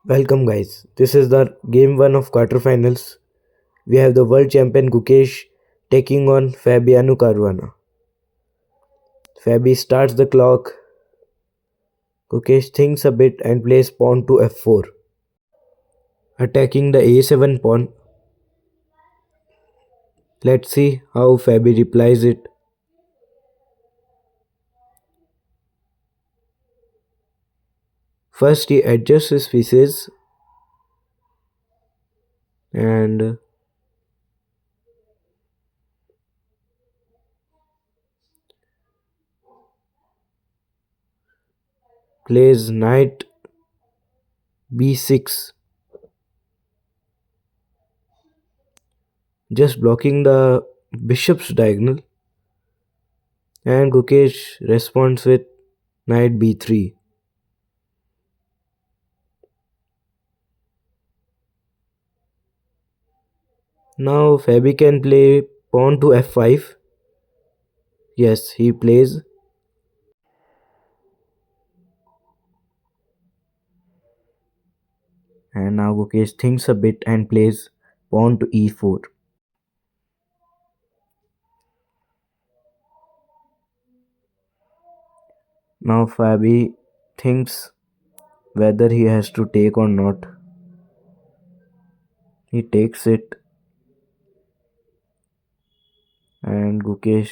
Welcome guys. This is the game 1 of quarterfinals. We have the world champion Gukesh taking on Fabiano Caruana. Fabi starts the clock. Gukesh thinks a bit and plays pawn to f4, attacking the a7 pawn. Let's see how Fabi replies it. First he adjusts his pieces and plays knight b6, just blocking the bishop's diagonal, and Gukesh responds with knight b3. Now Fabi can play pawn to f5. Yes, he plays. And now Gukesh thinks a bit and plays pawn to e4. Now Fabi thinks whether he has to take or not. He takes it, and Gukesh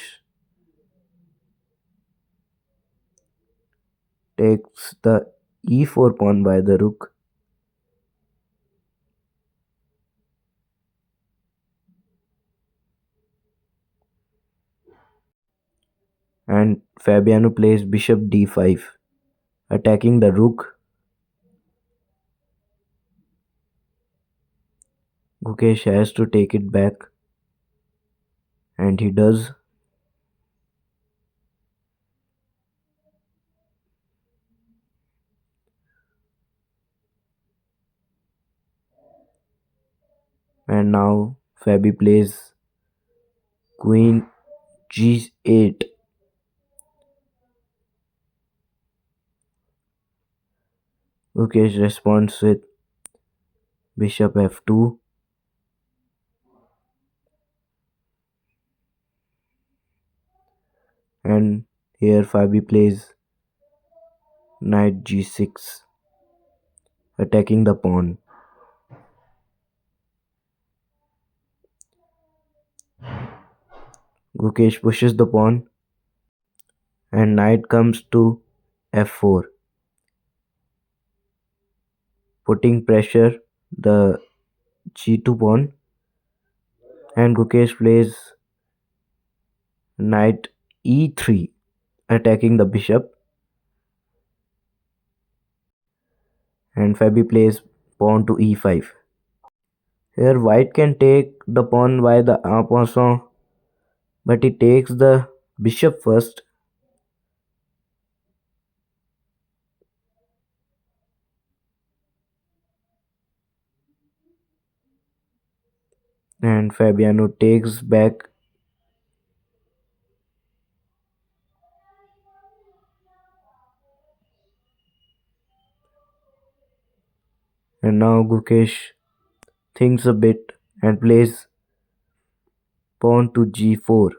takes the e4 pawn by the rook. And Fabiano plays bishop d5, attacking the rook. Gukesh has to take it back, and he does. And now Fabi plays queen g8. Gukesh responds with bishop f2. And here Fabi plays knight g6, attacking the pawn. Gukesh pushes the pawn, and knight comes to f4, putting pressure the g2 pawn, and Gukesh plays knight e3, attacking the bishop, and Fabi plays pawn to e5. Here white can take the pawn by the en passant, but he takes the bishop first, and Fabiano takes back. And now Gukesh thinks a bit and plays pawn to g4,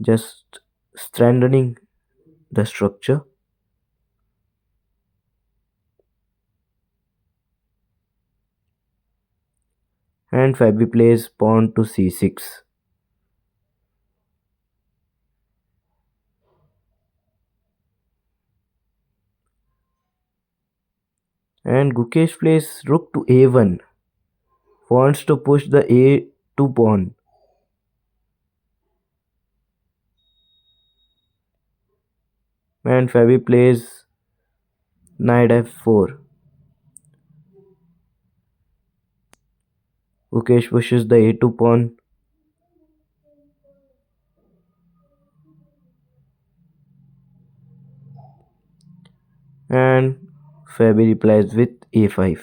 just strengthening the structure. And Fabi plays pawn to c6. And Gukesh plays rook to a1, wants to push the a2 pawn. And Fabi plays knight f4. Gukesh pushes the a2 pawn. And Fabi replies with a5.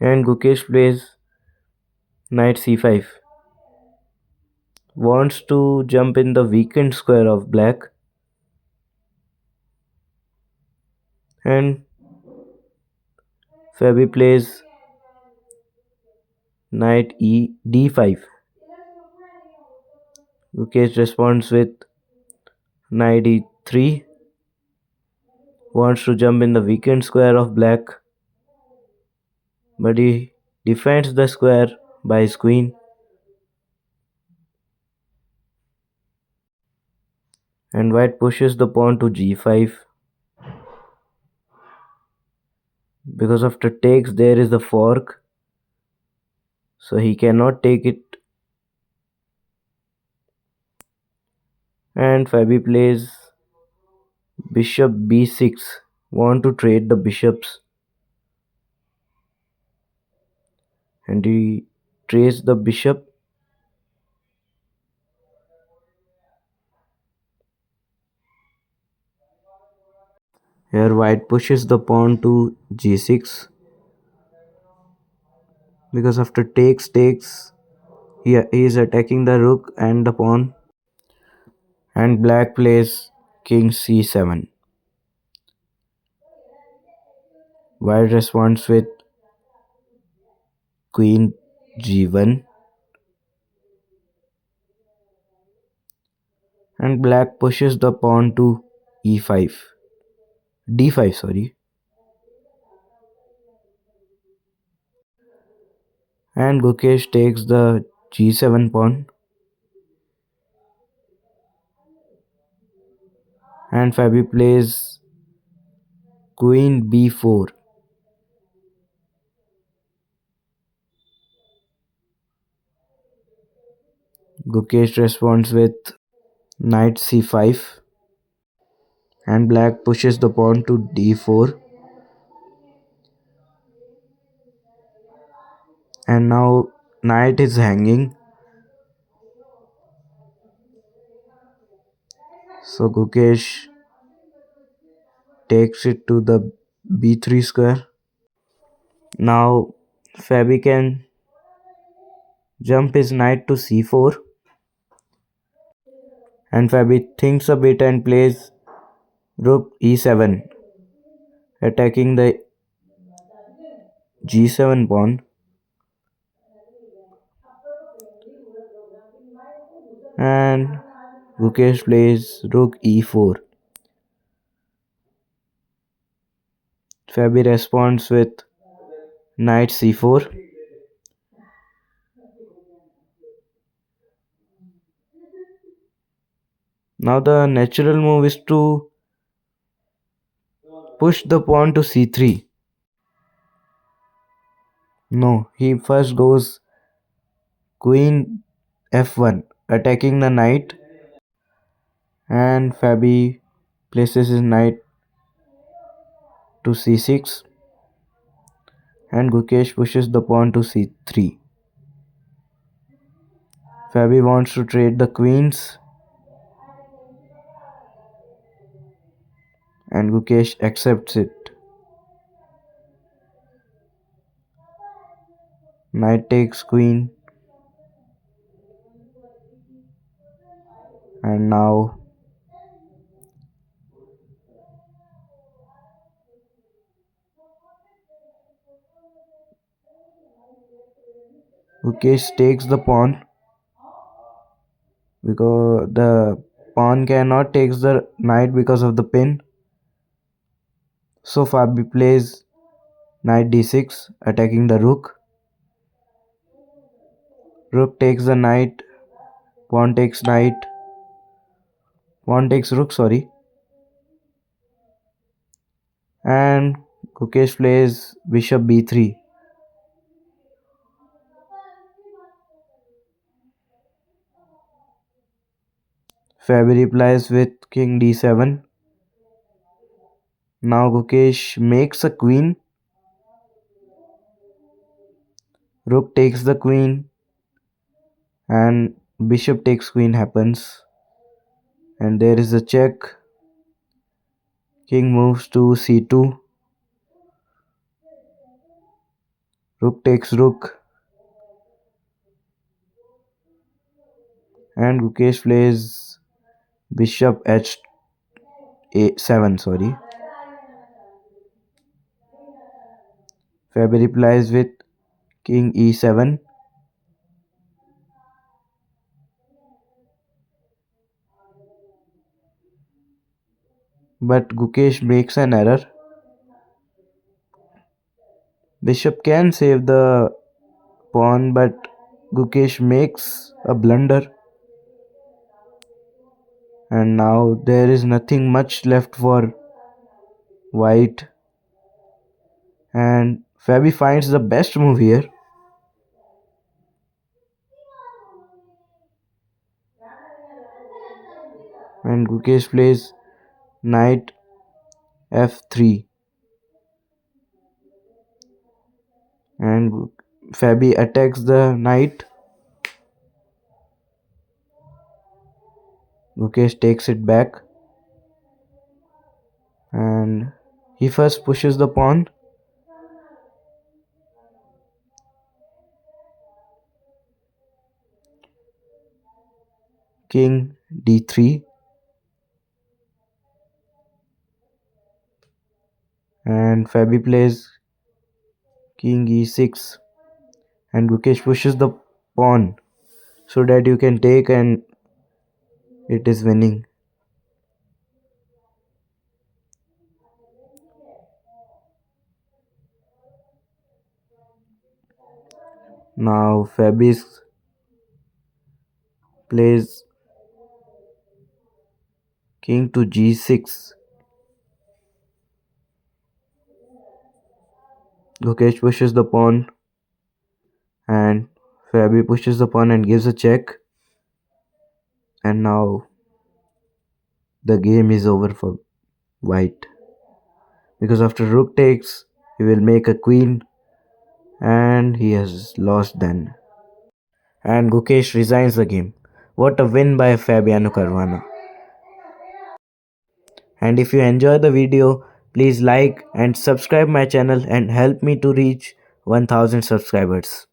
And Gukesh plays Knight c5. Wants to jump in the weakened square of black, and Fabi plays knight e d5. Gukesh responds with knight e3. Wants to jump in the weakened square of black, but he defends the square by his queen. And white pushes the pawn to g5. Because after takes there is the fork, so he cannot take it. And Fabi plays bishop b6. Want to trade the bishops, and he trades the bishop. Here white pushes the pawn to g6. Because after takes he is attacking the rook and the pawn. And black plays king c7. White responds with queen g1. And black pushes the pawn to e5. d5, sorry. And Gukesh takes the g7 pawn. And Fabi plays queen b4. Gukesh responds with knight c5. And black pushes the pawn to d4. And now knight is hanging. So Gukesh takes it to the b3 square. Now Fabi can jump his knight to c4. And Fabi thinks a bit and plays rook e7, attacking the g7 pawn. And Gukesh plays rook e4. Fabi responds with knight c4. Now the natural move is to push the pawn to c3. No, he first goes queen f1, attacking the knight. And Fabi places his knight to c6. And Gukesh pushes the pawn to c3. Fabi wants to trade the queens. And Gukesh accepts it. Knight takes queen. And now Gukesh takes the pawn, because the pawn cannot take the knight because of the pin. So Fabi plays knight d6, attacking the rook. Rook takes the knight. Pawn takes knight. Pawn takes rook, sorry. And Gukesh plays bishop b3. Fabi replies with king d7. Now Gukesh makes a queen. Rook takes the queen. And bishop takes queen happens. And there is a check. King moves to c2. Rook takes rook. And Gukesh plays bishop h7, sorry. Fabi replies with king e7. But Gukesh makes an error. Bishop can save the pawn, but Gukesh makes a blunder. And now there is nothing much left for white. And Fabi finds the best move here. And Gukesh plays knight f3. And Fabi attacks the knight. Gukesh takes it back. And he first pushes the pawn. King d3. And Fabi plays king e6. And Gukesh pushes the pawn so that you can take, and it is winning. Now Fabi plays king to g6. Gukesh pushes the pawn, and Fabi pushes the pawn and gives a check. And now the game is over for white, because after rook takes, he will make a queen, and he has lost then. And Gukesh resigns the game. What a win by Fabiano Caruana. And if you enjoy the video, please like and subscribe my channel and help me to reach 1000 subscribers.